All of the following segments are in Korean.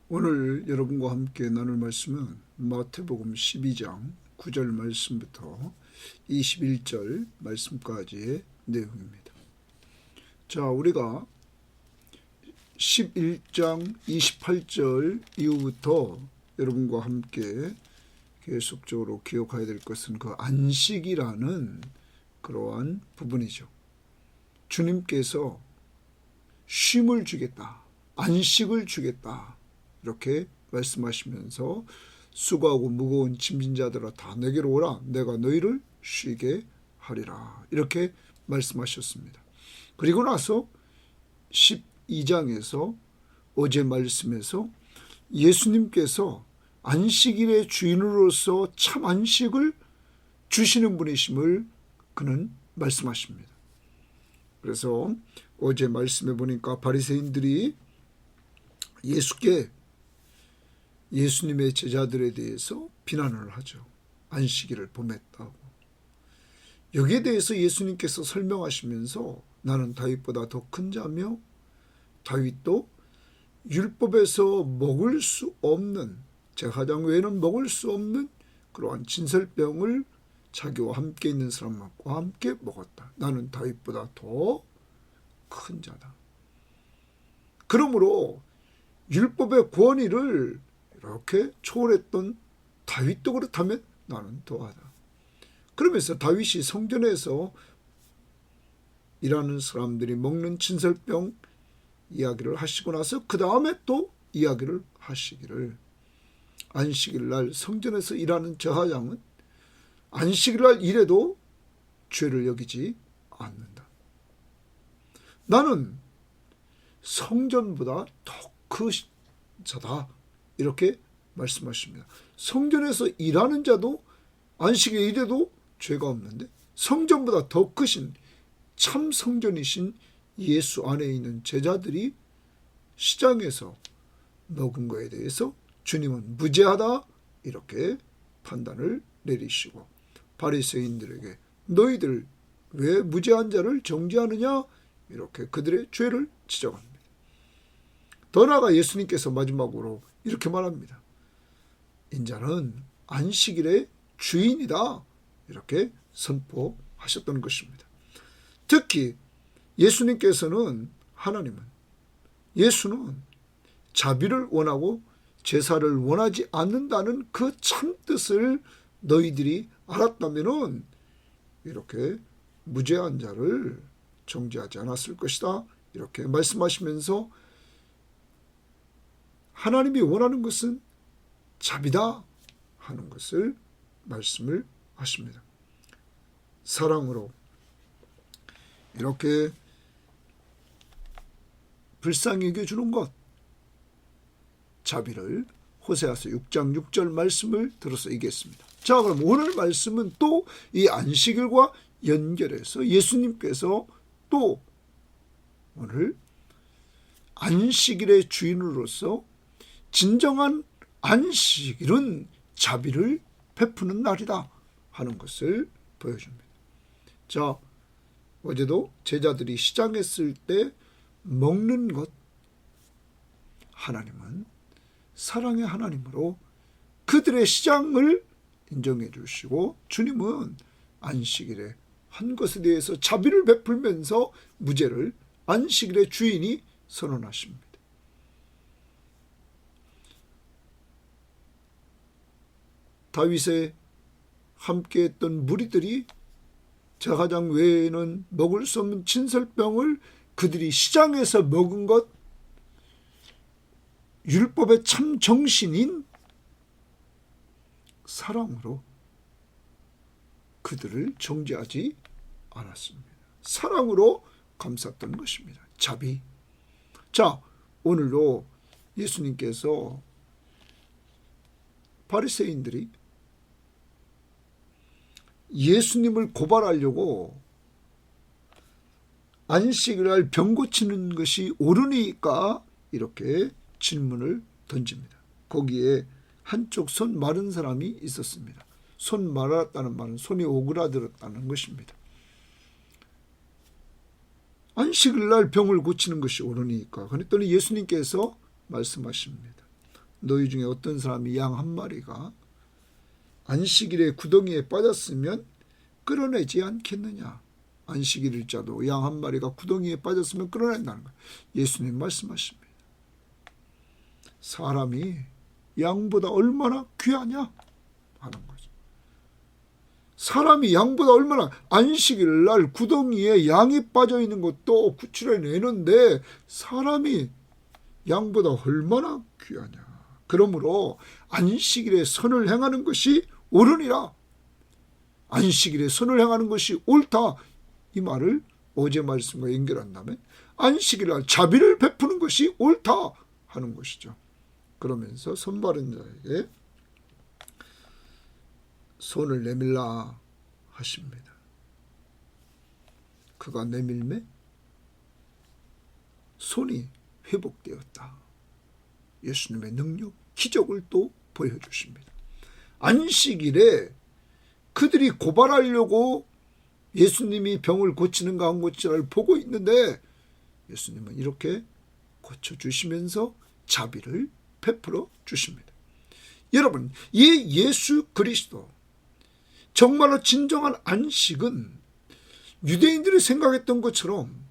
오늘 여러분과 함께 나눌 말씀은 마태복음 12장 9절 말씀부터 21절 말씀까지의 내용입니다. 자, 우리가 11장 28절 이후부터 여러분과 함께 계속적으로 기억해야 될 것은 그 안식이라는 그러한 부분이죠. 주님께서 쉼을 주겠다, 안식을 주겠다, 이렇게 말씀하시면서 수고하고 무거운 짐진 자들아 다 내게로 오라, 내가 너희를 쉬게 하리라, 이렇게 말씀하셨습니다. 그리고 나서 12장에서 어제 말씀에서 예수님께서 안식일의 주인으로서 참 안식을 주시는 분이심을 그는 말씀하십니다. 그래서 어제 말씀해 보니까 바리새인들이 예수님의 제자들에 대해서 비난을 하죠. 안식일을 범했다고. 여기에 대해서 예수님께서 설명하시면서 나는 다윗보다 더 큰 자며 다윗도 율법에서 먹을 수 없는, 제사장 외에는 먹을 수 없는 그러한 진설병을 자기와 함께 있는 사람과 함께 먹었다. 나는 다윗보다 더 큰 자다. 그러므로 율법의 권위를 이렇게 초월했던 다윗도 그렇다면 나는 더하다. 그러면서 다윗이 성전에서 일하는 사람들이 먹는 진설병 이야기를 하시고 나서 그 다음에 또 이야기를 하시기를, 안식일 날 성전에서 일하는 제사장은 안식일 날 일해도 죄를 여기지 않는다. 나는 성전보다 더 큰 자다, 이렇게 말씀하십니다. 성전에서 일하는 자도 안식일에 일해도 죄가 없는데 성전보다 더 크신 참 성전이신 예수 안에 있는 제자들이 시장에서 먹은 것에 대해서 주님은 무죄하다, 이렇게 판단을 내리시고 바리새인들에게 너희들 왜 무죄한 자를 정죄하느냐, 이렇게 그들의 죄를 지적합니다. 더 나아가 예수님께서 마지막으로 이렇게 말합니다. 인자는 안식일의 주인이다, 이렇게 선포하셨던 것입니다. 특히 예수님께서는 예수는 자비를 원하고 제사를 원하지 않는다는 그 참뜻을 너희들이 알았다면은 이렇게 무죄한 자를 정죄하지 않았을 것이다, 이렇게 말씀하시면서 하나님이 원하는 것은 자비다 하는 것을 말씀을 하십니다. 사랑으로 이렇게 불쌍히 여겨주는 것, 자비를 호세아서 6장 6절 말씀을 들어서 얘기했습니다. 자, 그럼 오늘 말씀은 또 이 안식일과 연결해서 예수님께서 또 오늘 안식일의 주인으로서 진정한 안식일은 자비를 베푸는 날이다 하는 것을 보여줍니다. 자, 어제도 제자들이 시장했을 때 먹는 것, 하나님은 사랑의 하나님으로 그들의 시장을 인정해 주시고 주님은 안식일에 한 것에 대해서 자비를 베풀면서 무죄를 안식일의 주인이 선언하십니다. 다윗에 함께했던 무리들이 제사장 외에는 먹을 수 없는 진설병을 그들이 시장에서 먹은 것, 율법의 참 정신인 사랑으로 그들을 정죄하지 않았습니다. 사랑으로 감쌌던 것입니다. 자비. 자, 오늘도 예수님께서 바리새인들이 예수님을 고발하려고 안식일날 병 고치는 것이 옳으니까 이렇게 질문을 던집니다. 거기에 한쪽 손 마른 사람이 있었습니다. 손 마랐다는 말은 손이 오그라들었다는 것입니다. 안식일날 병을 고치는 것이 옳으니까. 그랬더니 예수님께서 말씀하십니다. 너희 중에 어떤 사람이 양 한 마리가 안식일에 구덩이에 빠졌으면 끌어내지 않겠느냐. 안식일일자도 양 한 마리가 구덩이에 빠졌으면 끌어낸다는 거예요. 예수님 말씀하십니다. 사람이 양보다 얼마나 귀하냐 하는 거죠. 사람이 양보다 얼마나, 안식일 날 구덩이에 양이 빠져 있는 것도 구출해내는데 사람이 양보다 얼마나 귀하냐. 그러므로 안식일에 선을 행하는 것이 옳으니라. 안식일에 선을 행하는 것이 옳다. 이 말을 어제 말씀과 연결한다면 안식일 날 자비를 베푸는 것이 옳다 하는 것이죠. 그러면서 손바른 자에게 손을 내밀라 하십니다. 그가 내밀매 손이 회복되었다. 예수님의 능력, 기적을 또 보여주십니다. 안식일에 그들이 고발하려고 예수님이 병을 고치는가 안 고치는가를 보고 있는데 예수님은 이렇게 고쳐주시면서 자비를 베풀어 주십니다. 여러분, 이 예수 그리스도, 정말로 진정한 안식은 유대인들이 생각했던 것처럼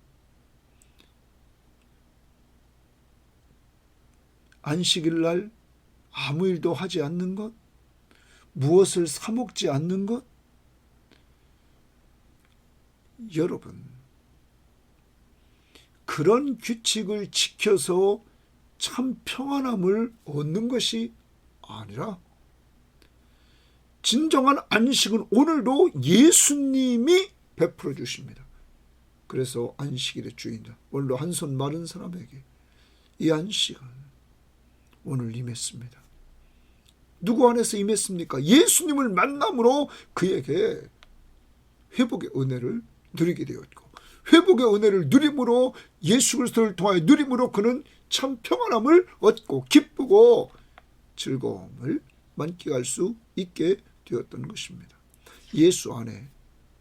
안식일 날 아무 일도 하지 않는 것, 무엇을 사 먹지 않는 것. 여러분, 그런 규칙을 지켜서 참 평안함을 얻는 것이 아니라 진정한 안식은 오늘도 예수님이 베풀어 주십니다. 그래서 안식일의 주인이다. 오늘도 한 손 마른 사람에게 이 안식은 오늘 임했습니다. 누구 안에서 임했습니까? 예수님을 만남으로 그에게 회복의 은혜를 누리게 되었고, 회복의 은혜를 누림으로, 예수 그리스도를 통하여 누림으로 그는 참 평안함을 얻고 기쁘고 즐거움을 만끽할 수 있게 되었던 것입니다. 예수 안에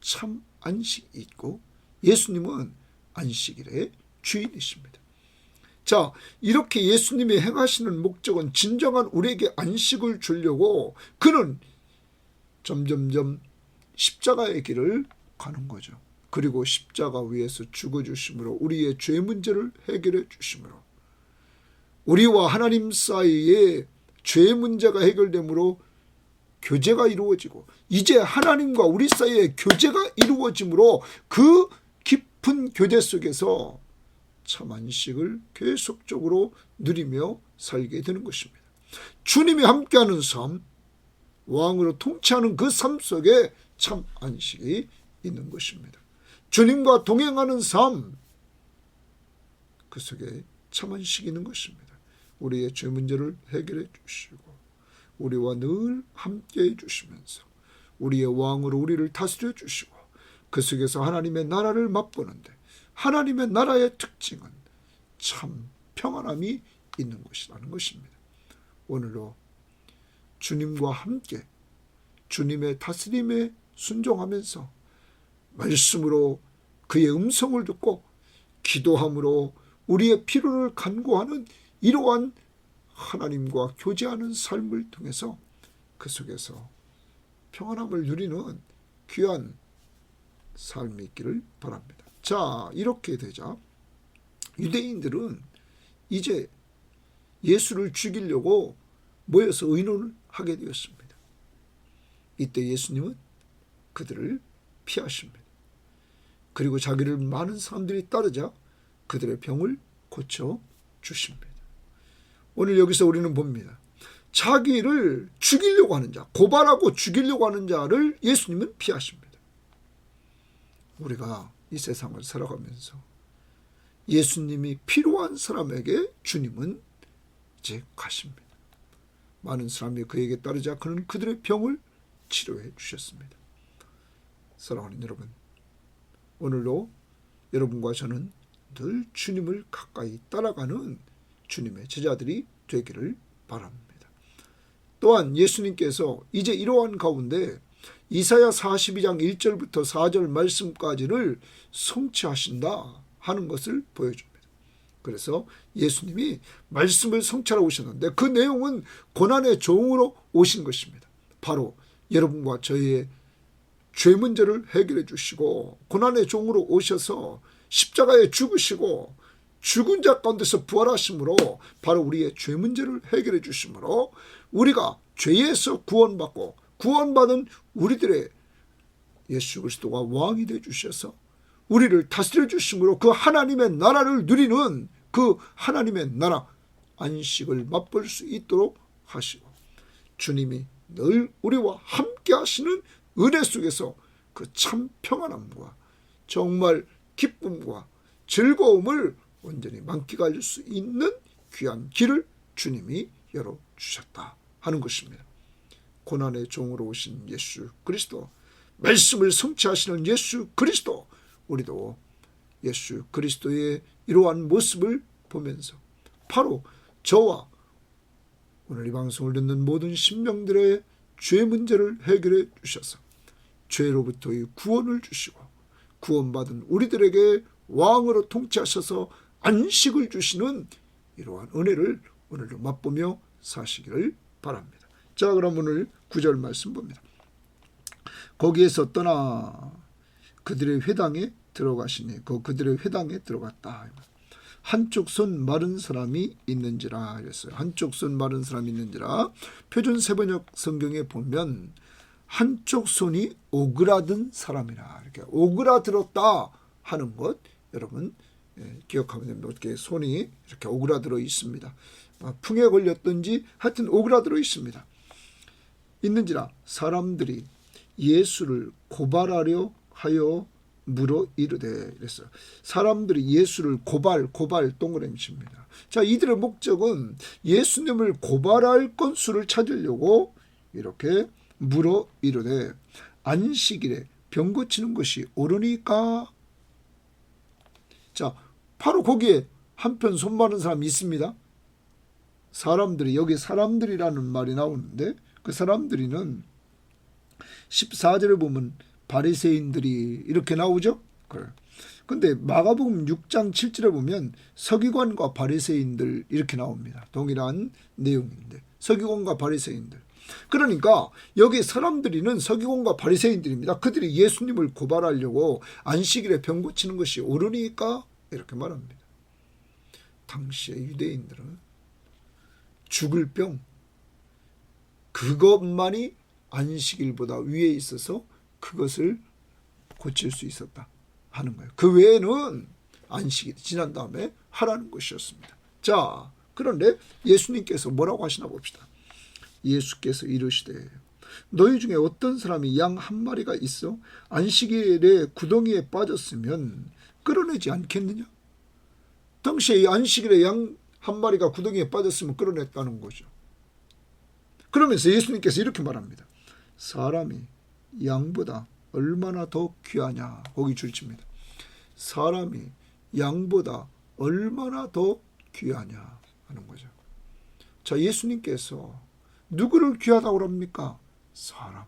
참 안식이 있고 예수님은 안식일의 주인이십니다. 자, 이렇게 예수님이 행하시는 목적은 진정한 우리에게 안식을 주려고 그는 점점점 십자가의 길을 가는 거죠. 그리고 십자가 위에서 죽어주심으로 우리의 죄 문제를 해결해 주심으로 우리와 하나님 사이에 죄 문제가 해결되므로 교제가 이루어지고, 이제 하나님과 우리 사이에 교제가 이루어지므로 그 깊은 교제 속에서 참 안식을 계속적으로 누리며 살게 되는 것입니다. 주님이 함께하는 삶, 왕으로 통치하는 그 삶 속에 참 안식이 있는 것입니다. 주님과 동행하는 삶, 그 속에 참 안식이 있는 것입니다. 우리의 죄 문제를 해결해 주시고 우리와 늘 함께해 주시면서 우리의 왕으로 우리를 다스려 주시고 그 속에서 하나님의 나라를 맛보는데, 하나님의 나라의 특징은 참 평안함이 있는 것이라는 것입니다. 오늘도 주님과 함께 주님의 다스림에 순종하면서 말씀으로 그의 음성을 듣고 기도함으로 우리의 필요를 간구하는 이러한 하나님과 교제하는 삶을 통해서 그 속에서 평안함을 누리는 귀한 삶이 있기를 바랍니다. 자, 이렇게 되자 유대인들은 이제 예수를 죽이려고 모여서 의논을 하게 되었습니다. 이때 예수님은 그들을 피하십니다. 그리고 자기를 많은 사람들이 따르자 그들의 병을 고쳐 주십니다. 오늘 여기서 우리는 봅니다. 자기를 죽이려고 하는 자, 고발하고 죽이려고 하는 자를 예수님은 피하십니다. 우리가 이 세상을 살아가면서 예수님이 필요한 사람에게 주님은 이제 가십니다. 많은 사람이 그에게 따르자 그는 그들의 병을 치료해 주셨습니다. 사랑하는 여러분, 오늘도 여러분과 저는 늘 주님을 가까이 따라가는 주님의 제자들이 되기를 바랍니다. 또한 예수님께서 이제 이러한 가운데 이사야 42장 1절부터 4절 말씀까지를 성취하신다 하는 것을 보여줍니다. 그래서 예수님이 말씀을 성취하러 오셨는데 그 내용은 고난의 종으로 오신 것입니다. 바로 여러분과 저의 죄 문제를 해결해 주시고 고난의 종으로 오셔서 십자가에 죽으시고 죽은 자 가운데서 부활하심으로 바로 우리의 죄 문제를 해결해 주심으로 우리가 죄에서 구원받고 구원받은 우리들의 예수 그리스도가 왕이 되어 주셔서 우리를 다스려 주심으로 그 하나님의 나라를 누리는 그 하나님의 나라 안식을 맛볼 수 있도록 하시고 주님이 늘 우리와 함께 하시는 은혜 속에서 그 참 평안함과 정말 기쁨과 즐거움을 온전히 만끽할 수 있는 귀한 길을 주님이 열어주셨다 하는 것입니다. 고난의 종으로 오신 예수 그리스도, 말씀을 성취하시는 예수 그리스도, 우리도 예수 그리스도의 이러한 모습을 보면서 바로 저와 오늘 이 방송을 듣는 모든 심령들의 죄 문제를 해결해 주셔서 죄로부터의 구원을 주시고 구원받은 우리들에게 왕으로 통치하셔서 안식을 주시는 이러한 은혜를 오늘도 맛보며 사시기를 바랍니다. 자, 그럼 오늘 9절 말씀 봅니다. 거기에서 떠나 그들의 회당에 들어가시니 그들의 회당에 들어갔다. 한쪽 손 마른 사람이 있는지라 이랬어요. 한쪽 손 마른 사람이 있는지라. 표준 세번역 성경에 보면 한쪽 손이 오그라든 사람이라 이렇게 오그라들었다 하는 것 여러분 기억하면 됩니다. 어떻게 손이 이렇게 오그라들어 있습니다. 풍에 걸렸든지 하여튼 오그라들어 있습니다. 있는지라 사람들이 예수를 고발하려 하여 물어 이르되 이랬어요. 사람들이 예수를 고발 동그라미칩니다. 자, 이들의 목적은 예수님을 고발할 건수를 찾으려고 이렇게 물어 이르되 안식일에 병 고치는 것이 옳으니까. 자, 바로 거기에 한편 손 마른 사람이 있습니다. 사람들이, 여기 사람들이라는 말이 나오는데 그 사람들이는 14절에 보면 바리새인들이 이렇게 나오죠. 그래. 근데 마가복음 6장 7절에 보면 서기관과 바리새인들 이렇게 나옵니다. 동일한 내용인데 서기관과 바리새인들. 그러니까 여기 사람들이는 서기관과 바리새인들입니다. 그들이 예수님을 고발하려고 안식일에 병 고치는 것이 옳으니까 이렇게 말합니다. 당시의 유대인들은 죽을 병 그것만이 안식일보다 위에 있어서 그것을 고칠 수 있었다 하는 거예요. 그 외에는 안식일이 지난 다음에 하라는 것이었습니다. 자, 그런데 예수님께서 뭐라고 하시나 봅시다. 예수께서 이르시되 너희 중에 어떤 사람이 양 한 마리가 있어 안식일에 구덩이에 빠졌으면 끌어내지 않겠느냐? 당시에 안식일에 양 한 마리가 구덩이에 빠졌으면 끌어냈다는 거죠. 그러면서 예수님께서 이렇게 말합니다. 사람이 양보다 얼마나 더 귀하냐. 거기 줄칩니다. 사람이 양보다 얼마나 더 귀하냐 하는 거죠. 자, 예수님께서 누구를 귀하다고 합니까? 사람.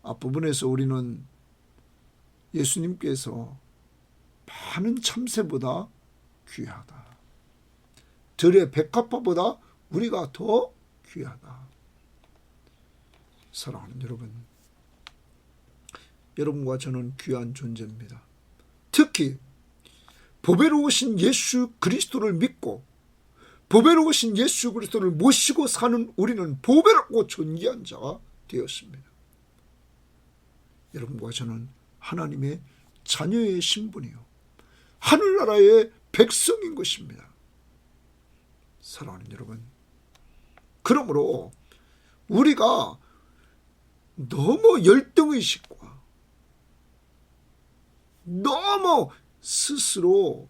앞부분에서 우리는 예수님께서 많은 참새보다 귀하다. 들의 백합화보다 우리가 더 귀하다. 사랑하는 여러분, 여러분과 저는 귀한 존재입니다. 특히 보배로우신 예수 그리스도를 믿고 보배로우신 예수 그리스도를 모시고 사는 우리는 보배롭고 존귀한 자가 되었습니다. 여러분과 저는 하나님의 자녀의 신분이요 하늘나라의 백성인 것입니다. 사랑하는 여러분, 그러므로 우리가 너무 열등의식과 너무 스스로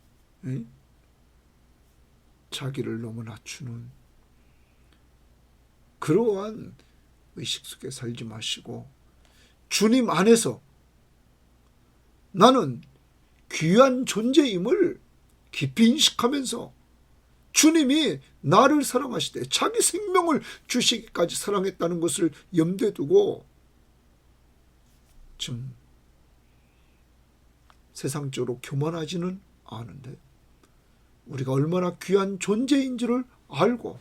자기를 너무 낮추는 그러한 의식 속에 살지 마시고 주님 안에서 나는 귀한 존재임을 깊이 인식하면서 주님이 나를 사랑하시되 자기 생명을 주시기까지 사랑했다는 것을 염두에 두고 좀 세상적으로 교만하지는 않은데 우리가 얼마나 귀한 존재인지를 알고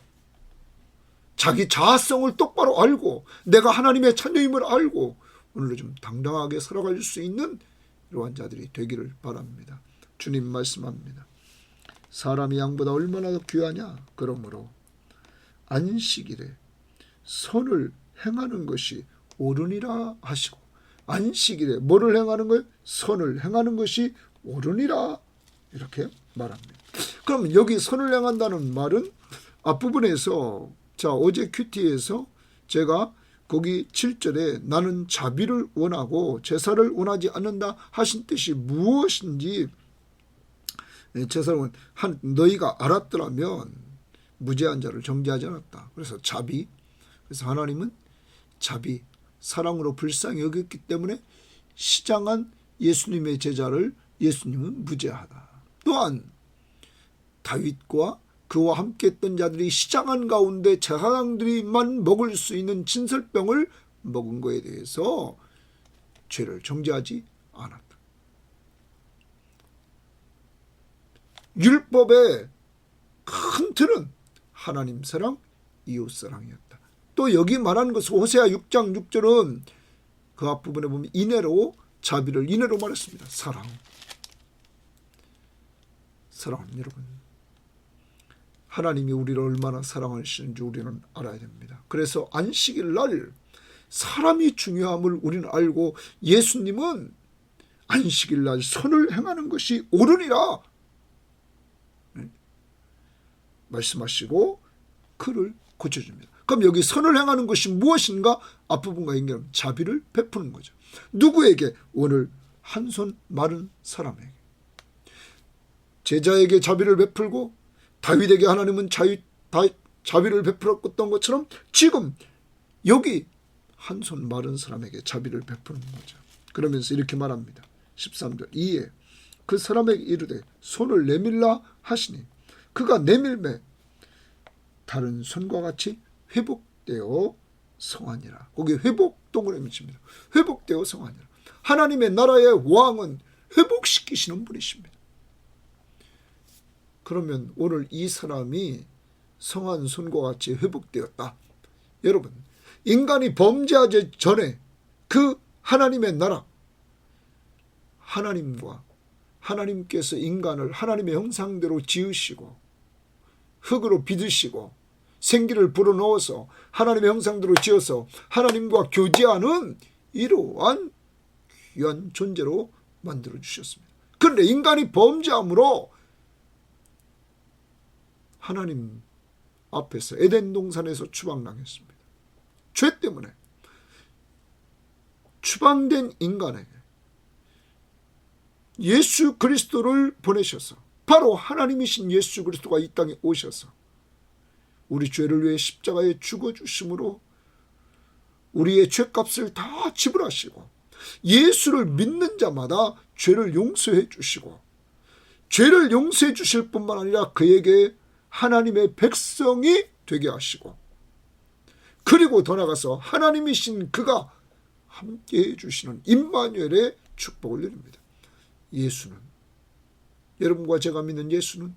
자기 자아성을 똑바로 알고 내가 하나님의 자녀임을 알고 오늘도 좀 당당하게 살아갈 수 있는 이러한 자들이 되기를 바랍니다. 주님 말씀합니다. 사람이 양보다 얼마나 더 귀하냐. 그러므로 안식일에 선을 행하는 것이 옳으니라 하시고, 안식일에 뭐를 행하는 거예요? 선을 행하는 것이 옳으니라 이렇게 말합니다. 그럼 여기 선을 행한다는 말은 앞부분에서 어제 큐티에서 제가 거기 7절에 나는 자비를 원하고 제사를 원하지 않는다 하신 뜻이 무엇인지 제사를 너희가 알았더라면 무죄한 자를 정죄하지 않았다. 그래서 자비, 그래서 하나님은 자비, 사랑으로 불쌍히 여겼기 때문에 시장한 예수님의 제자를 예수님은 무죄하다. 또한 다윗과 그와 함께 했던 자들이 시장한 가운데 제사장들이만 먹을 수 있는 진설병을 먹은 것에 대해서 죄를 정죄하지 않았다. 율법의 큰 틀은 하나님 사랑, 이웃 사랑이었다. 또 여기 말하는 것은 호세아 6장 6절은 그 앞부분에 보면 인애로, 자비를 인애로 말했습니다. 사랑. 여러분, 하나님이 우리를 얼마나 사랑하시는지 우리는 알아야 됩니다. 그래서 안식일 날 사람이 중요함을 우리는 알고 예수님은 안식일 날 선을 행하는 것이 옳으니라 말씀하시고 그를 고쳐줍니다. 그럼 여기 선을 행하는 것이 무엇인가? 앞부분과 연결하면 자비를 베푸는 거죠. 누구에게? 오늘 한 손 마른 사람에게. 제자에게 자비를 베풀고 다윗에게 하나님은 자비를 베풀었던 것처럼 지금 여기 한 손 마른 사람에게 자비를 베푸는 거죠. 그러면서 이렇게 말합니다. 13절 이에 그 사람에게 이르되 손을 내밀라 하시니 그가 내밀매 다른 손과 같이 회복되어 성하니라. 거기 회복 동그라미 칩니다. 회복되어 성하니라. 하나님의 나라의 왕은 회복시키시는 분이십니다. 그러면 오늘 이 사람이 성한 손과 같이 회복되었다. 여러분, 인간이 범죄하기 전에 그 하나님의 나라, 하나님께서 인간을 하나님의 형상대로 지으시고 흙으로 빚으시고 생기를 불어넣어서 하나님의 형상대로 지어서 하나님과 교제하는 이러한 귀한 존재로 만들어주셨습니다. 그런데 인간이 범죄함으로 하나님 앞에서 에덴 동산에서 추방당했습니다. 죄 때문에 추방된 인간에게 예수 그리스도를 보내셔서 바로 하나님이신 예수 그리스도가 이 땅에 오셔서 우리 죄를 위해 십자가에 죽어주심으로 우리의 죄값을 다 지불하시고 예수를 믿는 자마다 죄를 용서해 주시고 죄를 용서해 주실 뿐만 아니라 그에게 하나님의 백성이 되게 하시고 그리고 더 나아가서 하나님이신 그가 함께해 주시는 임마누엘의 축복을 드립니다. 예수는, 여러분과 제가 믿는 예수는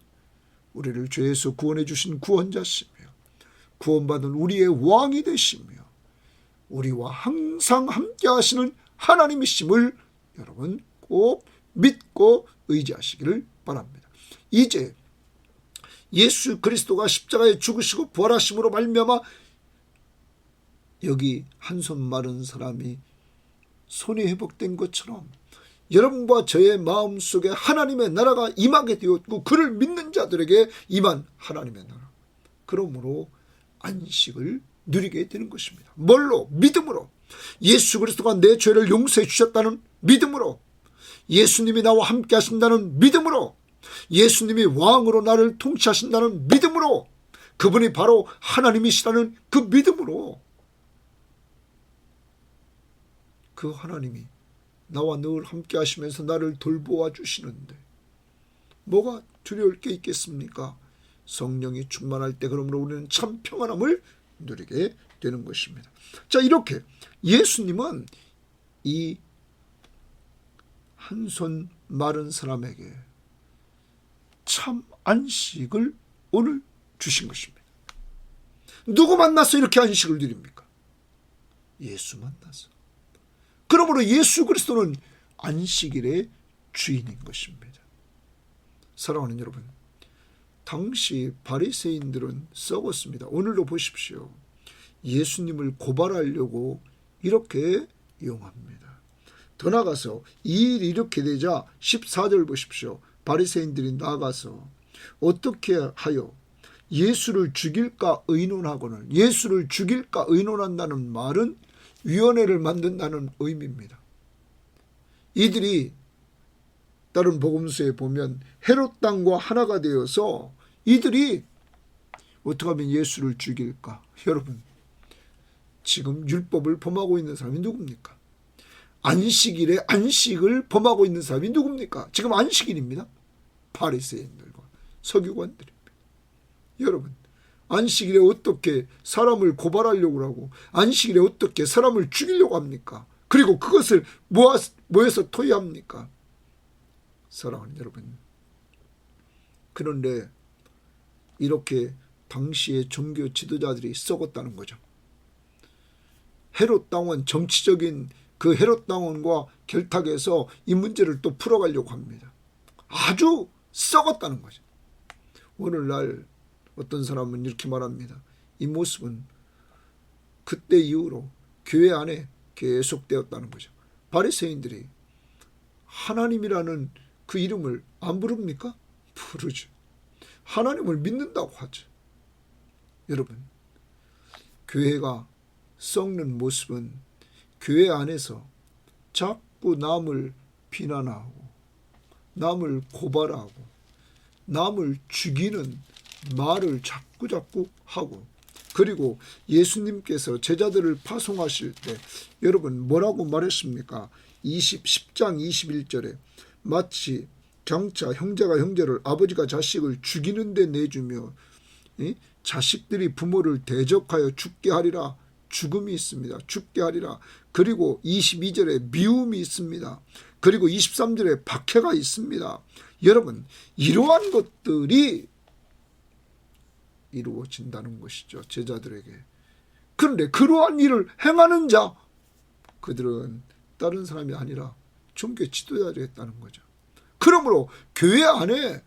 우리를 죄에서 구원해 주신 구원자시며 구원받은 우리의 왕이 되시며 우리와 항상 함께 하시는 하나님이심을 여러분 꼭 믿고 의지하시기를 바랍니다. 이제 예수 그리스도가 십자가에 죽으시고 부활하심으로 말미암아 여기 한 손 마른 사람이 손이 회복된 것처럼 여러분과 저의 마음속에 하나님의 나라가 임하게 되었고 그를 믿는 자들에게 임한 하나님의 나라. 그러므로 안식을 누리게 되는 것입니다. 뭘로? 믿음으로. 예수 그리스도가 내 죄를 용서해 주셨다는 믿음으로, 예수님이 나와 함께 하신다는 믿음으로, 예수님이 왕으로 나를 통치하신다는 믿음으로, 그분이 바로 하나님이시라는 그 믿음으로 그 하나님이 나와 늘 함께 하시면서 나를 돌보아 주시는데 뭐가 두려울 게 있겠습니까? 성령이 충만할 때 그러므로 우리는 참 평안함을 누리게 되는 것입니다. 자, 이렇게 예수님은 이 한 손 마른 사람에게 참 안식을 오늘 주신 것입니다. 누구 만나서 이렇게 안식을 누립니까? 예수 만나서. 그러므로 예수 그리스도는 안식일의 주인인 것입니다. 사랑하는 여러분, 당시 바리새인들은 썩었습니다. 오늘도 보십시오. 예수님을 고발하려고 이렇게 이용합니다. 더 나아가서 이 일이 이렇게 되자 14절 보십시오. 바리새인들이 나가서 어떻게 하여 예수를 죽일까 의논하고는, 예수를 죽일까 의논한다는 말은 위원회를 만든다는 의미입니다. 이들이 다른 복음서에 보면 헤롯 당과 하나가 되어서 이들이 어떻게 하면 예수를 죽일까? 여러분, 지금 율법을 범하고 있는 사람이 누굽니까? 안식일에 안식을 범하고 있는 사람이 누굽니까? 지금 안식일입니다. 바리새인들과 서기관들입니다. 여러분, 안식일에 어떻게 사람을 고발하려고 하고 안식일에 어떻게 사람을 죽이려고 합니까? 그리고 그것을 모여서 토의합니까? 사랑하는 여러분, 그런데 이렇게 당시의 종교 지도자들이 썩었다는 거죠. 헤롯 당원, 정치적인 그 헤롯 당원과 결탁해서 이 문제를 또 풀어가려고 합니다. 아주 썩었다는 거죠. 오늘날 어떤 사람은 이렇게 말합니다. 이 모습은 그때 이후로 교회 안에 계속되었다는 거죠. 바리새인들이 하나님이라는 그 이름을 안 부릅니까? 부르죠. 하나님을 믿는다고 하죠. 여러분, 교회가 썩는 모습은 교회 안에서 자꾸 남을 비난하고 남을 고발하고 남을 죽이는 말을 자꾸 하고, 그리고 예수님께서 제자들을 파송하실 때 여러분 뭐라고 말했습니까? 10장 21절에 마치 장차 형제가 형제를, 아버지가 자식을 죽이는 데 내주며 자식들이 부모를 대적하여 죽게 하리라. 죽음이 있습니다. 죽게 하리라. 그리고 22절에 미움이 있습니다. 그리고 23절에 박해가 있습니다. 여러분, 이러한 것들이 이루어진다는 것이죠. 제자들에게. 그런데 그러한 일을 행하는 자, 그들은 다른 사람이 아니라 종교 지도자들이었다는 거죠. 그러므로 교회 안에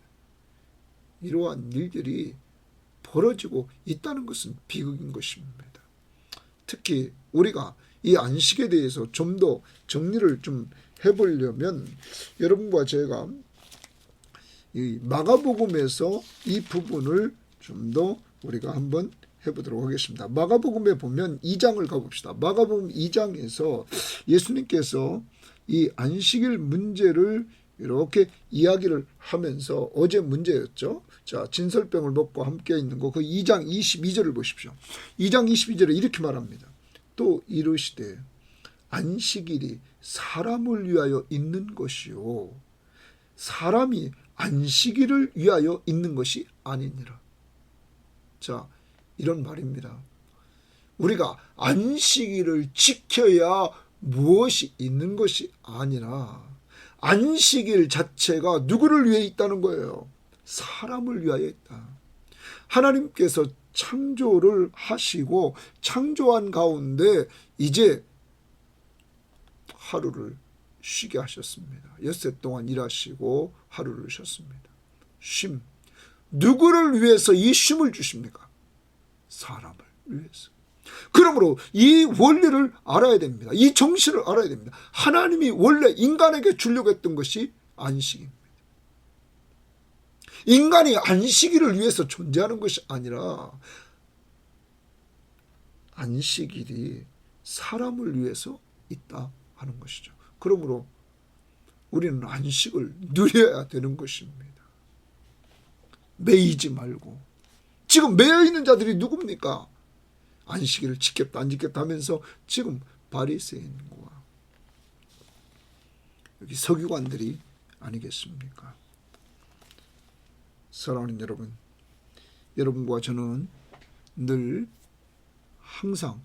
이러한 일들이 벌어지고 있다는 것은 비극인 것입니다. 특히 우리가 이 안식에 대해서 좀 더 정리를 좀 해보려면 여러분과 제가 이 마가복음에서 이 부분을 좀 더 우리가 한번 해보도록 하겠습니다. 마가복음에 보면 2장을 가봅시다. 마가복음 2장에서 예수님께서 이 안식일 문제를 이렇게 이야기를 하면서, 어제 문제였죠. 자, 진설병을 먹고 함께 있는 거, 그 2장 22절을 보십시오. 2장 22절에 이렇게 말합니다. 또 이르시되 안식일이 사람을 위하여 있는 것이요 사람이 안식일을 위하여 있는 것이 아니니라. 자, 이런 말입니다. 우리가 안식일을 지켜야 무엇이 있는 것이 아니라 안식일 자체가 누구를 위해 있다는 거예요? 사람을 위하여 있다. 하나님께서 창조를 하시고 창조한 가운데 이제 하루를 쉬게 하셨습니다. 엿새 동안 일하시고 하루를 쉬었습니다. 쉼. 누구를 위해서 이 쉼을 주십니까? 사람을 위해서. 그러므로 이 원리를 알아야 됩니다. 이 정신을 알아야 됩니다. 하나님이 원래 인간에게 주려고 했던 것이 안식입니다. 인간이 안식일을 위해서 존재하는 것이 아니라 안식일이 사람을 위해서 있다 하는 것이죠. 그러므로 우리는 안식을 누려야 되는 것입니다. 매이지 말고. 지금 매여 있는 자들이 누굽니까? 안식일을 지켰다 안 지켰다 하면서 지금 바리새인과 여기 서기관들이 아니겠습니까? 사랑하는 여러분, 여러분과 저는 늘 항상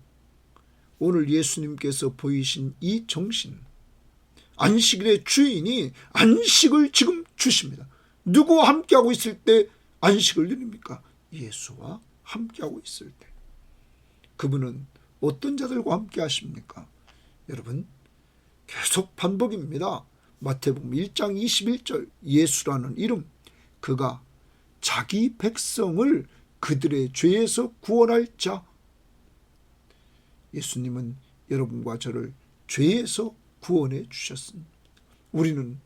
오늘 예수님께서 보이신 이 정신, 안식일의 주인이 안식을 지금 주십니다. 누구와 함께하고 있을 때 안식을 누립니까? 예수와 함께하고 있을 때. 그분은 어떤 자들과 함께 하십니까? 여러분, 계속 반복입니다. 마태복음 1장 21절, 예수라는 이름, 그가 자기 백성을 그들의 죄에서 구원할 자. 예수님은 여러분과 저를 죄에서 구원해 주셨습니다. 우리는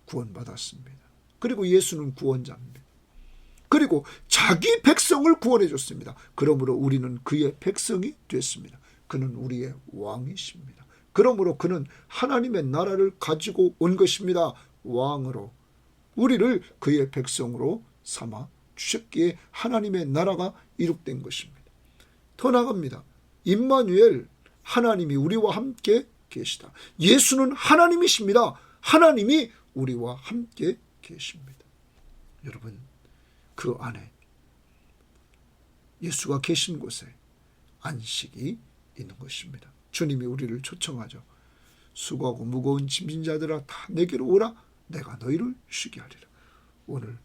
구원받았습니다. 그리고 예수는 구원자입니다. 그리고 자기 백성을 구원해 줬습니다. 그러므로 우리는 그의 백성이 됐습니다. 그는 우리의 왕이십니다. 그러므로 그는 하나님의 나라를 가지고 온 것입니다. 왕으로 우리를 그의 백성으로 삼아 주셨기에 하나님의 나라가 이룩된 것입니다. 더 나아갑니다. 임마누엘, 하나님이 우리와 함께 계시다. 예수는 하나님이십니다. 하나님이 우리와 함께 계십니다. 여러분, 그 안에 예수가 계신 곳에 안식이 있는 것입니다. 주님이 우리를 초청하죠. 수고하고 무거운 짐진 자들아 다 내게로 오라. 내가 너희를 쉬게 하리라. 오늘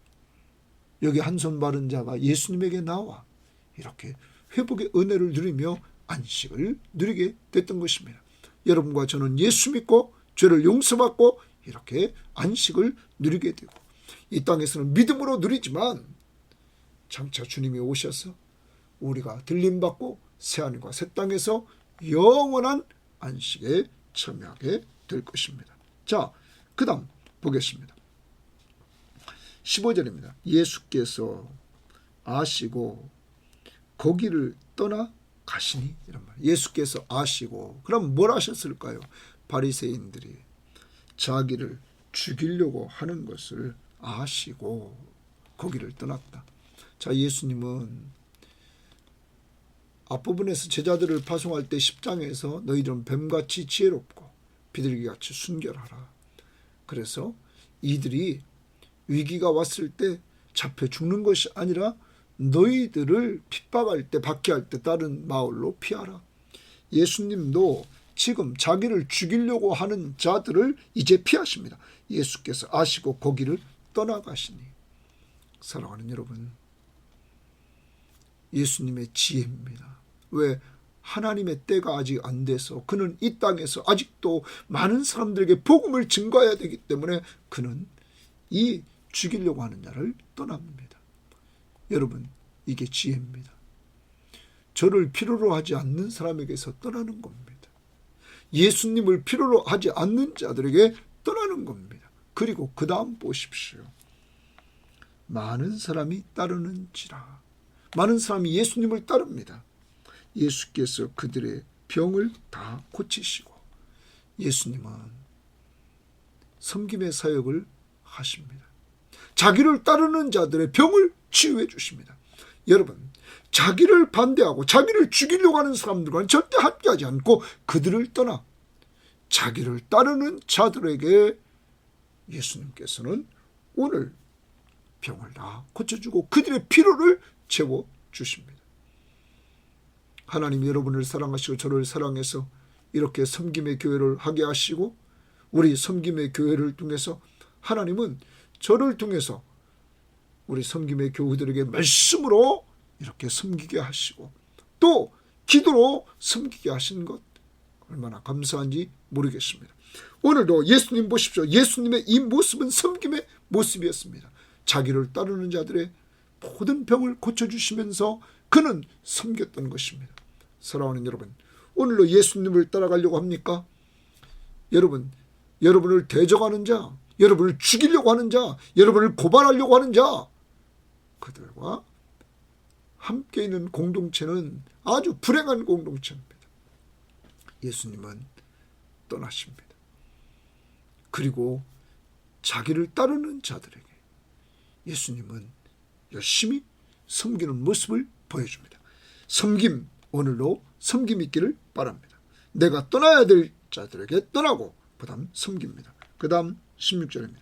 여기 한 손 마른 자가 예수님에게 나와 이렇게 회복의 은혜를 누리며 안식을 누리게 됐던 것입니다. 여러분과 저는 예수 믿고 죄를 용서받고 이렇게 안식을 누리게 되고, 이 땅에서는 믿음으로 누리지만 장차 주님이 오셔서 우리가 들림받고 새하늘과 새 땅에서 영원한 안식에 참여하게 될 것입니다. 자, 그 다음 보겠습니다. 15절입니다. 예수께서 아시고 거기를 떠나 가시니, 이런 말. 예수께서 아시고, 그럼 뭘 하셨을까요? 바리새인들이 자기를 죽이려고 하는 것을 아시고 거기를 떠났다. 자, 예수님은 앞부분에서 제자들을 파송할 때 10장에서 너희들은 뱀같이 지혜롭고 비둘기같이 순결하라. 그래서 이들이 위기가 왔을 때 잡혀 죽는 것이 아니라 너희들을 핍박할 때, 박해할 때 다른 마을로 피하라. 예수님도 지금 자기를 죽이려고 하는 자들을 이제 피하십니다. 예수께서 아시고 거기를 떠나가시니. 사랑하는 여러분, 예수님의 지혜입니다. 왜? 하나님의 때가 아직 안 돼서 그는 이 땅에서 아직도 많은 사람들에게 복음을 증거해야 되기 때문에 그는 이 죽이려고 하는 자를 떠납니다. 여러분, 이게 지혜입니다. 저를 필요로 하지 않는 사람에게서 떠나는 겁니다. 예수님을 필요로 하지 않는 자들에게 떠나는 겁니다. 그리고 그 다음 보십시오. 많은 사람이 따르는지라. 많은 사람이 예수님을 따릅니다. 예수께서 그들의 병을 다 고치시고, 예수님은 섬김의 사역을 하십니다. 자기를 따르는 자들의 병을 치유해 주십니다. 여러분, 자기를 반대하고 자기를 죽이려고 하는 사람들과는 절대 함께하지 않고 그들을 떠나 자기를 따르는 자들에게 예수님께서는 오늘 병을 다 고쳐주고 그들의 필요를 채워주십니다. 하나님 여러분을 사랑하시고 저를 사랑해서 이렇게 섬김의 교회를 하게 하시고, 우리 섬김의 교회를 통해서 하나님은 저를 통해서 우리 섬김의 교우들에게 말씀으로 이렇게 섬기게 하시고 또 기도로 섬기게 하신 것 얼마나 감사한지 모르겠습니다. 오늘도 예수님 보십시오. 예수님의 이 모습은 섬김의 모습이었습니다. 자기를 따르는 자들의 모든 병을 고쳐주시면서 그는 섬겼던 것입니다. 사랑하는 여러분, 오늘도 예수님을 따라가려고 합니까? 여러분, 여러분을 대적하는 자, 여러분을 죽이려고 하는 자, 여러분을 고발하려고 하는 자, 그들과 함께 있는 공동체는 아주 불행한 공동체입니다. 예수님은 떠나십니다. 그리고 자기를 따르는 자들에게 예수님은 열심히 섬기는 모습을 보여줍니다. 섬김, 오늘도 섬김 있기를 바랍니다. 내가 떠나야 될 자들에게 떠나고 그 다음 섬깁니다. 그 다음 16절입니다.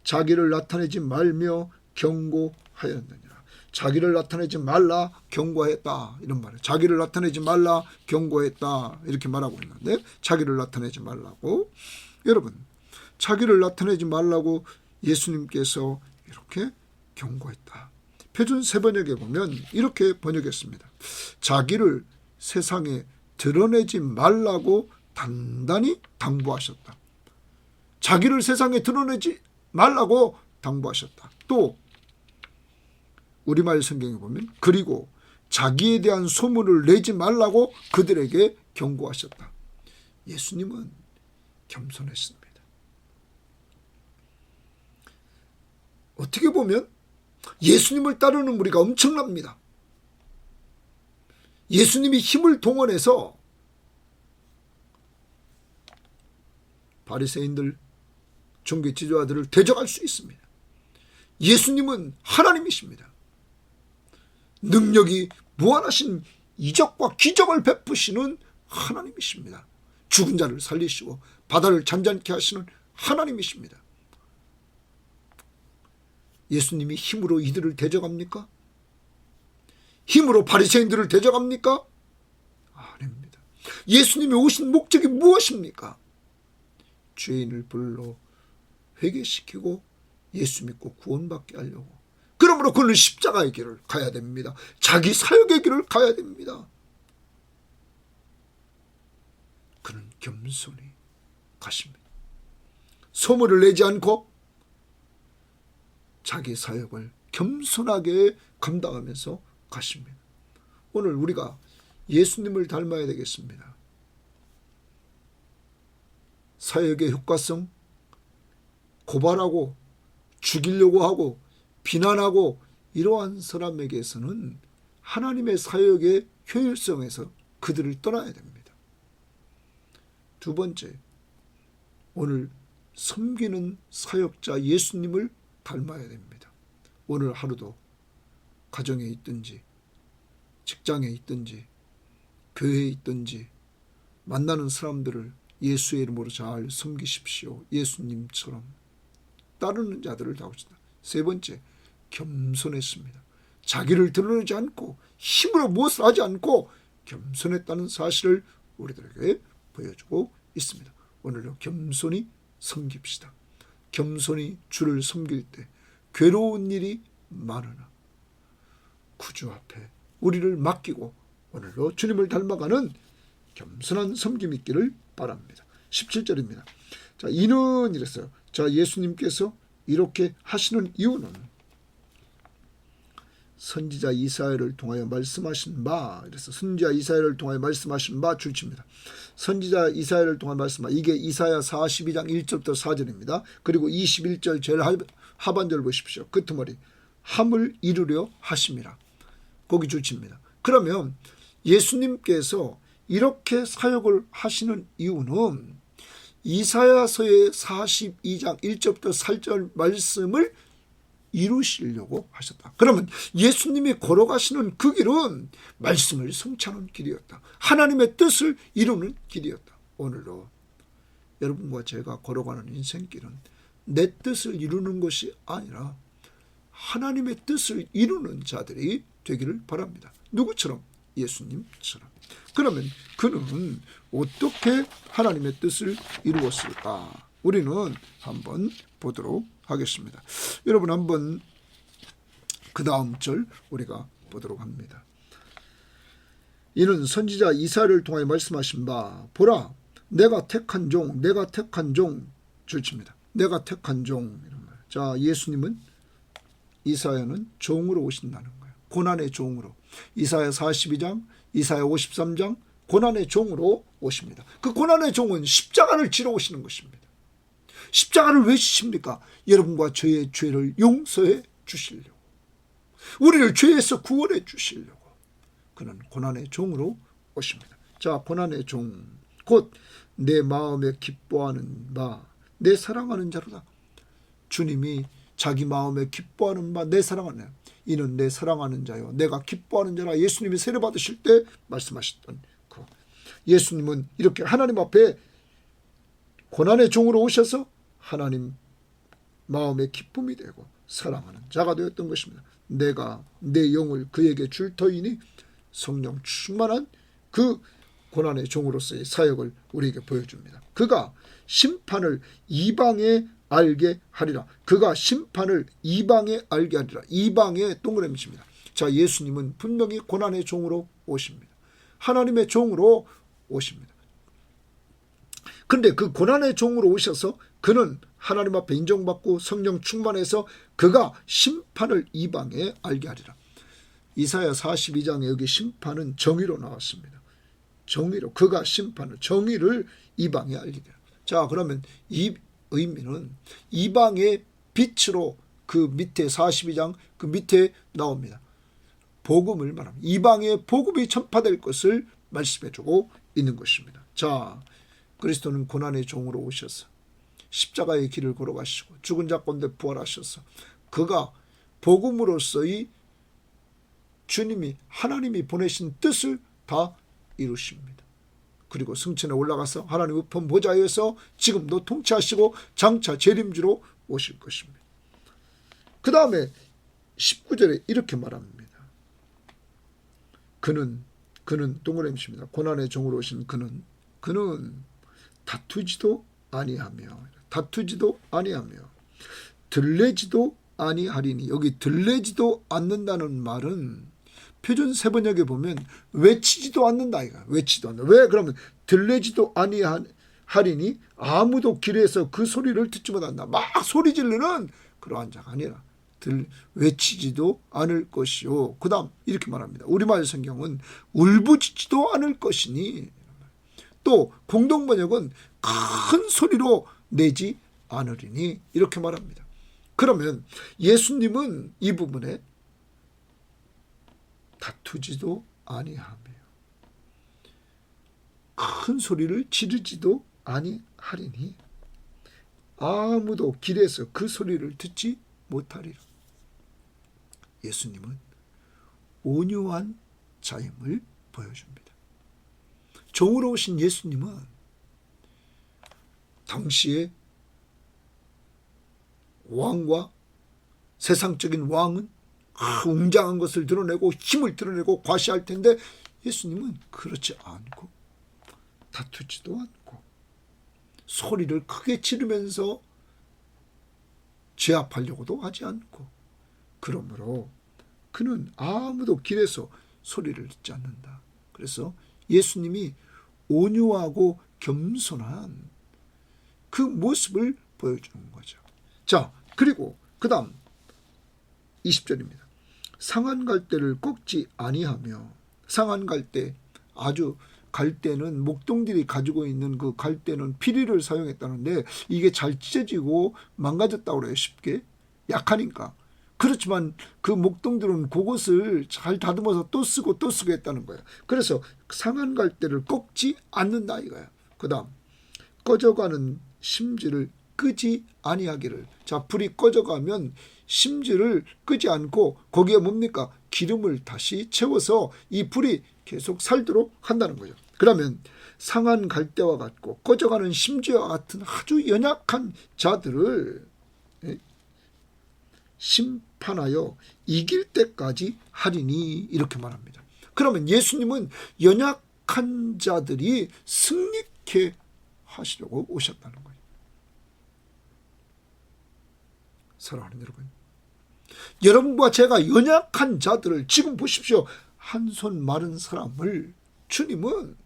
자기를 나타내지 말며 경고하였느니라. 자기를 나타내지 말라 경고했다, 이런 말이에요. 자기를 나타내지 말라 경고했다, 이렇게 말하고 있는데 자기를 나타내지 말라고. 여러분, 자기를 나타내지 말라고 예수님께서 이렇게 경고했다. 표준 세번역에 보면 이렇게 번역했습니다. 자기를 세상에 드러내지 말라고 단단히 당부하셨다. 자기를 세상에 드러내지 말라고 당부하셨다. 또 우리말 성경에 보면 그리고 자기에 대한 소문을 내지 말라고 그들에게 경고하셨다. 예수님은 겸손했습니다. 어떻게 보면 예수님을 따르는 무리가 엄청납니다. 예수님이 힘을 동원해서 바리새인들, 종교 지도자들을 대적할 수 있습니다. 예수님은 하나님이십니다. 능력이 무한하신 이적과 기적을 베푸시는 하나님이십니다. 죽은 자를 살리시고 바다를 잔잔케 하시는 하나님이십니다. 예수님이 힘으로 이들을 대적합니까? 힘으로 바리새인들을 대적합니까? 아닙니다. 예수님이 오신 목적이 무엇입니까? 죄인을 불러 회개시키고 예수 믿고 구원받게 하려고. 그러므로 그는 십자가의 길을 가야 됩니다. 자기 사역의 길을 가야 됩니다. 그는 겸손히 가십니다. 소문을 내지 않고 자기 사역을 겸손하게 감당하면서 가십니다. 오늘 우리가 예수님을 닮아야 되겠습니다. 사역의 효과성, 고발하고 죽이려고 하고 비난하고 이러한 사람에게서는 하나님의 사역의 효율성에서 그들을 떠나야 됩니다. 두 번째, 오늘 섬기는 사역자 예수님을 닮아야 됩니다. 오늘 하루도 가정에 있든지 직장에 있든지 교회에 있든지 만나는 사람들을 예수의 이름으로 잘 섬기십시오. 예수님처럼 따르는 자들을 다우시다. 세 번째, 겸손했습니다. 자기를 드러내지 않고 힘으로 무엇을 하지 않고 겸손했다는 사실을 우리들에게 보여주고 있습니다. 오늘도 겸손히 섬깁시다. 겸손히 주를 섬길 때 괴로운 일이 많으나 구주 앞에 우리를 맡기고 오늘도 주님을 닮아가는 겸손한 섬김 있기를 바랍니다. 17절입니다. 자, 이는 이랬어요. 자, 예수님께서 이렇게 하시는 이유는 선지자 이사야를 통하여 말씀하신 바, 그래서 선지자 이사야를 통하여 말씀하신 바 줄칩니다. 선지자 이사야를 통하여 말씀 바, 이게 이사야 42장 1절부터 4절입니다. 그리고 21절 제일 하반절 보십시오. 끄트머리 함을 이루려 하심이라. 거기 줄칩니다. 그러면 예수님께서 이렇게 사역을 하시는 이유는 이사야서의 42장 1절부터 4절 말씀을 이루시려고 하셨다. 그러면 예수님이 걸어가시는 그 길은 말씀을 성취하는 길이었다. 하나님의 뜻을 이루는 길이었다. 오늘도 여러분과 제가 걸어가는 인생길은 내 뜻을 이루는 것이 아니라 하나님의 뜻을 이루는 자들이 되기를 바랍니다. 누구처럼? 예수님처럼. 그러면 그는 어떻게 하나님의 뜻을 이루었을까? 우리는 한번 보도록 하겠습니다. 여러분 한번 그 다음 절 우리가 보도록 합니다. 이는 선지자 이사야를 통하여 말씀하신 바 보라 내가 택한 종 줄칩니다. 내가 택한 종. 자, 예수님은 이사야는 종으로 오신다는 거예요. 고난의 종으로. 이사야 42장, 이사야 53장 고난의 종으로 오십니다. 그 고난의 종은 십자가를 지러 오시는 것입니다. 십자가를 왜 지십니까? 여러분과 저의 죄를 용서해 주시려고. 우리를 죄에서 구원해 주시려고. 그는 고난의 종으로 오십니다. 자, 고난의 종. 곧 내 마음에 기뻐하는 바, 내 사랑하는 자로다. 주님이 자기 마음에 기뻐하는 바, 내 사랑하는, 이는 내 사랑하는 자요 내가 기뻐하는 자라. 예수님이 세례 받으실 때 말씀하셨던 그 예수님은 이렇게 하나님 앞에 고난의 종으로 오셔서 하나님 마음의 기쁨이 되고 사랑하는 자가 되었던 것입니다. 내가 내 영을 그에게 줄 터이니 성령 충만한 그 고난의 종으로서의 사역을 우리에게 보여줍니다. 그가 심판을 이방에 알게 하리라. 그가 심판을 이방에 알게 하리라. 이방의 동그라미입니다. 자, 예수님은 분명히 고난의 종으로 오십니다. 하나님의 종으로 오십니다. 그런데 그 고난의 종으로 오셔서 그는 하나님 앞에 인정받고 성령 충만해서 그가 심판을 이방에 알게 하리라. 이사야 42장에 여기 심판은 정의로 나왔습니다. 정의로, 그가 심판을, 정의를 이방에 알게 하리라. 자, 그러면 이 의미는 이방의 빛으로 그 밑에 42장 그 밑에 나옵니다. 복음을 말합니다. 이방의 복음이 전파될 것을 말씀해주고 있는 것입니다. 자, 그리스도는 고난의 종으로 오셔서 십자가의 길을 걸어가시고 죽은 자 가운데 부활하셔서 그가 복음으로서의 주님이 하나님이 보내신 뜻을 다 이루십니다. 그리고 승천에 올라가서 하나님 우편 보좌에서 지금도 통치하시고 장차 재림주로 오실 것입니다. 그 다음에 19절에 이렇게 말합니다. 그는 동그라미입니다. 고난의 종으로 오신 그는 다투지도 아니하며 들레지도 아니하리니, 여기 들레지도 않는다는 말은 표준 세번역에 보면 외치지도 않는다 이가. 외치지도 않는다. 왜 그러면 들레지도 아니하리니 아무도 길에서 그 소리를 듣지 못한다. 막 소리 지르는 그러한 자가 아니라 외치지도 않을 것이요. 그 다음 이렇게 말합니다. 우리말 성경은 울부짖지도 않을 것이니, 또 공동번역은 큰 소리로 내지 않으리니 이렇게 말합니다. 그러면 예수님은 이 부분에 다투지도 아니하며 큰 소리를 지르지도 아니하리니 아무도 길에서 그 소리를 듣지 못하리라. 예수님은 온유한 자임을 보여줍니다. 종으로 오신 예수님은 당시에 왕과 세상적인 왕은 웅장한 것을 드러내고 힘을 드러내고 과시할 텐데 예수님은 그렇지 않고 다투지도 않고 소리를 크게 지르면서 제압하려고도 하지 않고, 그러므로 그는 아무도 길에서 소리를 듣지 않는다. 그래서 예수님이 온유하고 겸손한 그 모습을 보여주는 거죠. 자, 그리고 그 다음 20절입니다. 상한 갈대를 꺾지 아니하며, 상한 갈대, 아주 갈대는 목동들이 가지고 있는 그 갈대는 피리를 사용했다는데 이게 잘 찢어지고 망가졌다고 그래요. 쉽게. 약하니까. 그렇지만 그 목동들은 그것을 잘 다듬어서 또 쓰고 했다는 거예요. 그래서 상한 갈대를 꺾지 않는다 이거예요. 그 다음 꺼져가는 심지를 끄지 아니하기를. 자, 불이 꺼져가면 심지를 끄지 않고 거기에 뭡니까? 기름을 다시 채워서 이 불이 계속 살도록 한다는 거죠. 그러면 상한 갈대와 같고 꺼져가는 심지와 같은 아주 연약한 자들을 심판하여 이길 때까지 하리니 이렇게 말합니다. 그러면 예수님은 연약한 자들이 승리케 하시려고 오셨다는 거예요. 사랑하는 여러분, 여러분과 제가 연약한 자들을, 지금 보십시오. 한 손 마른 사람을 주님은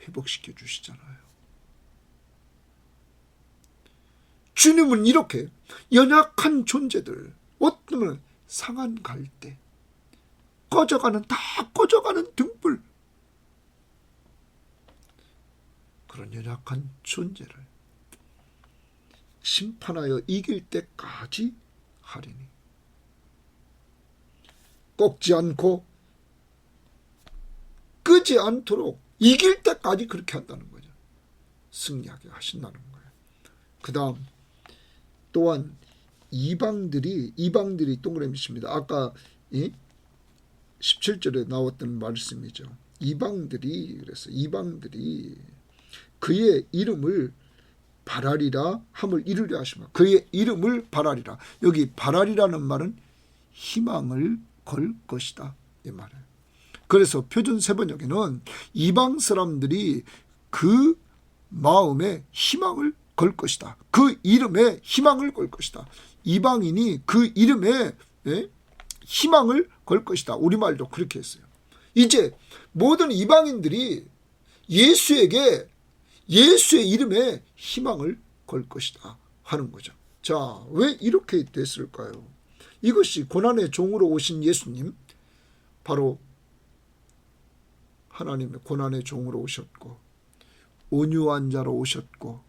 회복시켜 주시잖아요. 주님은 이렇게 연약한 존재들, 어떤 상한 갈대, 다 꺼져가는 등불, 그런 연약한 존재를 심판하여 이길 때까지 하리니, 꺾지 않고 끄지 않도록 이길 때까지 그렇게 한다는 거죠. 승리하게 하신다는 거예요. 그 다음 또한 이방들이 동그라미입니다. 아까 17절에 나왔던 말씀이죠. 이방들이 그의 이름을 바라리라 함을 이루려 하시마. 그의 이름을 바라리라. 여기 바라리라는 말은 희망을 걸 것이다 이 말이에요. 그래서 표준 세번역에는 이방 사람들이 그 마음에 희망을 걸 것이다. 그 이름에 희망을 걸 것이다. 이방인이 그 이름에 희망을 걸 것이다. 우리말도 그렇게 했어요. 이제 모든 이방인들이 예수에게 예수의 이름에 희망을 걸 것이다 하는 거죠. 자, 왜 이렇게 됐을까요? 이것이 고난의 종으로 오신 예수님, 바로 하나님의 고난의 종으로 오셨고 온유한 자로 오셨고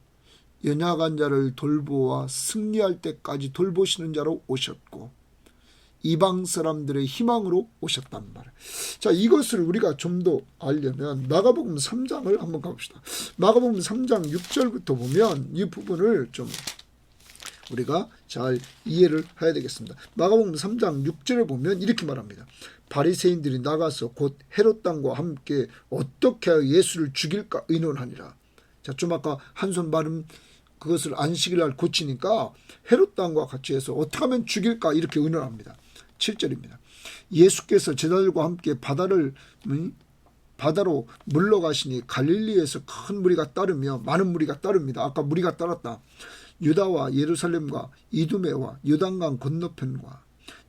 연약한 자를 돌보아 승리할 때까지 돌보시는 자로 오셨고 이방 사람들의 희망으로 오셨단 말이에요. 자, 이것을 우리가 좀 더 알려면 마가복음 3장을 한번 가봅시다. 마가복음 3장 6절부터 보면 이 부분을 좀 우리가 잘 이해를 해야 되겠습니다. 마가복음 3장 6절에 보면 이렇게 말합니다. 바리새인들이 나가서 곧 헤롯 왕과 함께 어떻게 하여 예수를 죽일까 의논하니라. 자, 좀 아까 한손 마른 그것을 안식일 날 고치니까 헤롯 왕과 같이 해서 어떻게 하면 죽일까 이렇게 의논합니다. 7절입니다. 예수께서 제자들과 함께 바다로 물러가시니 갈릴리에서 큰 무리가 따르며 많은 무리가 따릅니다. 아까 무리가 따랐다. 유다와 예루살렘과 이두메와 요단강 건너편과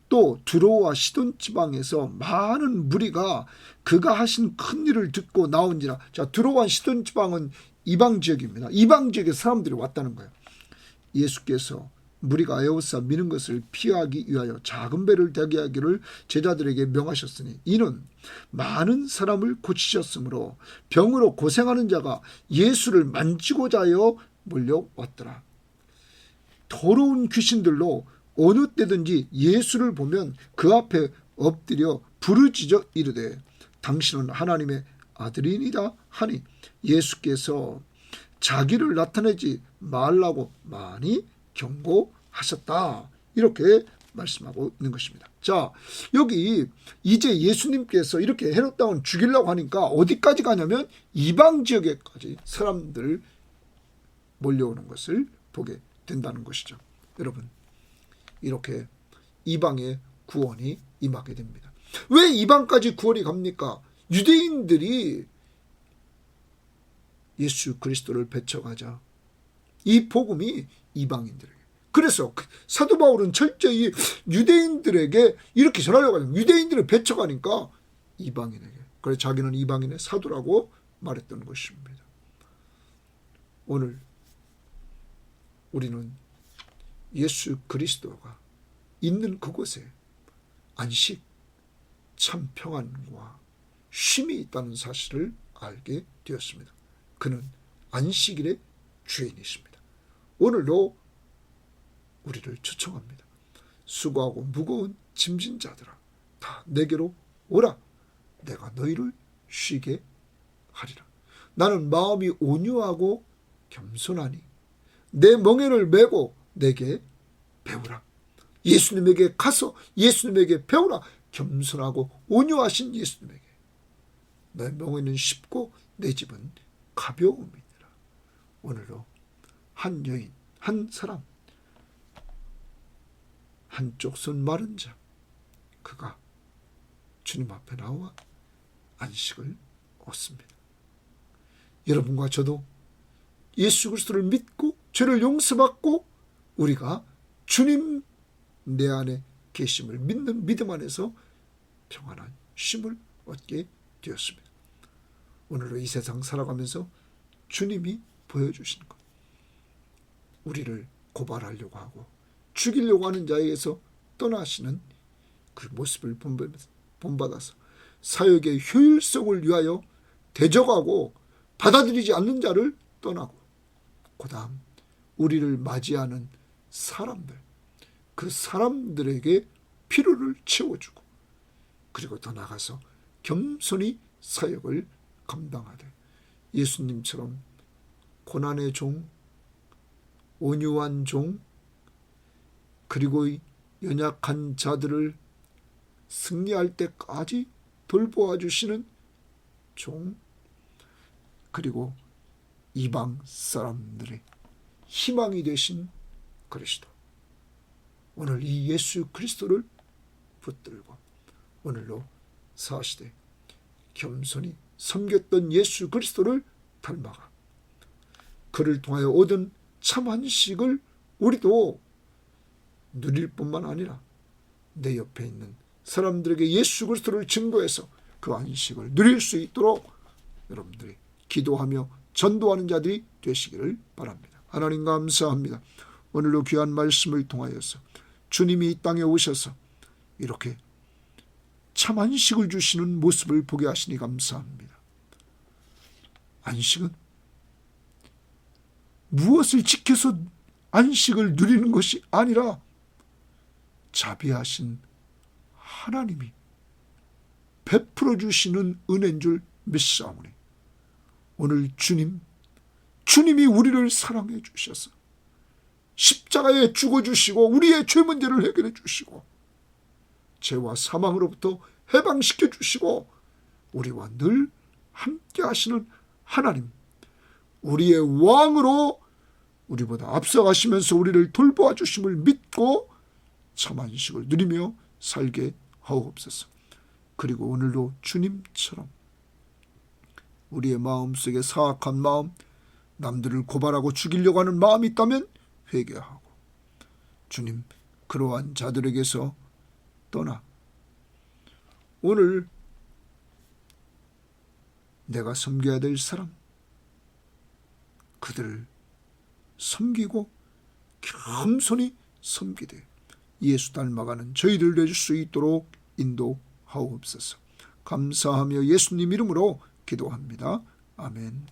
또 두로와 시돈 지방에서 많은 무리가 그가 하신 큰 일을 듣고 나온지라. 자, 두로와 시돈 지방은 이방 지역입니다. 이방 지역에 사람들이 왔다는 거예요. 예수께서 무리가 에워싸 미는 것을 피하기 위하여 작은 배를 대기하기를 제자들에게 명하셨으니 이는 많은 사람을 고치셨으므로 병으로 고생하는 자가 예수를 만지고자 하여 몰려왔더라. 더러운 귀신들로 어느 때든지 예수를 보면 그 앞에 엎드려 부르짖어 이르되 당신은 하나님의 아들이니라 하니 예수께서 자기를 나타내지 말라고 많이 경고하셨다. 이렇게 말씀하고 있는 것입니다. 자, 여기 이제 예수님께서 이렇게 헤롯 왕을 죽이려고 하니까 어디까지 가냐면 이방 지역에까지 사람들 몰려오는 것을 보게 된다는 것이죠. 여러분, 이렇게 이방의 구원이 임하게 됩니다. 왜 이방까지 구원이 갑니까? 유대인들이 예수 그리스도를 배척하자 이 복음이 이방인들에게, 그래서 사도 바울은 철저히 유대인들에게 이렇게 전하려고 하죠. 유대인들을 배척하니까 이방인에게, 그래서 자기는 이방인의 사도라고 말했던 것입니다. 오늘 우리는 예수 그리스도가 있는 그곳에 안식, 참 평안과 쉼이 있다는 사실을 알게 되었습니다. 그는 안식일의 주인이십니다. 오늘도 우리를 초청합니다. 수고하고 무거운 짐진 자들아 다 내게로 오라. 내가 너희를 쉬게 하리라. 나는 마음이 온유하고 겸손하니 내 멍에를 메고 내게 배우라. 예수님에게 가서 예수님에게 배우라. 겸손하고 온유하신 예수님에게. 내 멍에는 쉽고 내 집은 가벼움이니라. 오늘도 한 여인, 한 사람, 한쪽 손 마른 자, 그가 주님 앞에 나와 안식을 얻습니다. 여러분과 저도 예수 그리스도를 믿고 죄를 용서받고 우리가 주님 내 안에 계심을 믿는 믿음 안에서 평안한 쉼을 얻게 되었습니다. 오늘도 이 세상 살아가면서 주님이 보여주신 것, 우리를 고발하려고 하고 죽이려고 하는 자에게서 떠나시는 그 모습을 본받아서 사역의 효율성을 위하여 대적하고 받아들이지 않는 자를 떠나고, 그 다음 우리를 맞이하는 사람들, 그 사람들에게 필요를 채워주고, 그리고 더 나아가서 겸손히 사역을 감당하되 예수님처럼 고난의 종, 온유한 종, 그리고 연약한 자들을 승리할 때까지 돌보아 주시는 종, 그리고 이방 사람들의 희망이 되신 그리스도, 오늘 이 예수 그리스도를 붙들고 오늘로 사시되 겸손히 섬겼던 예수 그리스도를 닮아가 그를 통하여 얻은 참 안식을 우리도 누릴 뿐만 아니라 내 옆에 있는 사람들에게 예수 그리스도를 증거해서 그 안식을 누릴 수 있도록 여러분들이 기도하며 전도하는 자들이 되시기를 바랍니다. 하나님 감사합니다. 오늘도 귀한 말씀을 통하여서 주님이 이 땅에 오셔서 이렇게 참 안식을 주시는 모습을 보게 하시니 감사합니다. 안식은 무엇을 지켜서 안식을 누리는 것이 아니라 자비하신 하나님이 베풀어 주시는 은혜인 줄 믿사오니 오늘 주님이 우리를 사랑해 주셔서 십자가에 죽어주시고 우리의 죄 문제를 해결해 주시고 죄와 사망으로부터 해방시켜 주시고 우리와 늘 함께 하시는 하나님, 우리의 왕으로 우리보다 앞서가시면서 우리를 돌보아 주심을 믿고 참 안식을 누리며 살게 하옵소서. 그리고 오늘도 주님처럼 우리의 마음속에 사악한 마음, 남들을 고발하고 죽이려고 하는 마음이 있다면 회개하고 주님 그러한 자들에게서 떠나 오늘 내가 섬겨야 될 사람 그들을 섬기고 겸손히 섬기되 예수 닮아가는 저희들 될 수 있도록 인도하옵소서. 감사하며 예수님 이름으로 기도합니다. 아멘.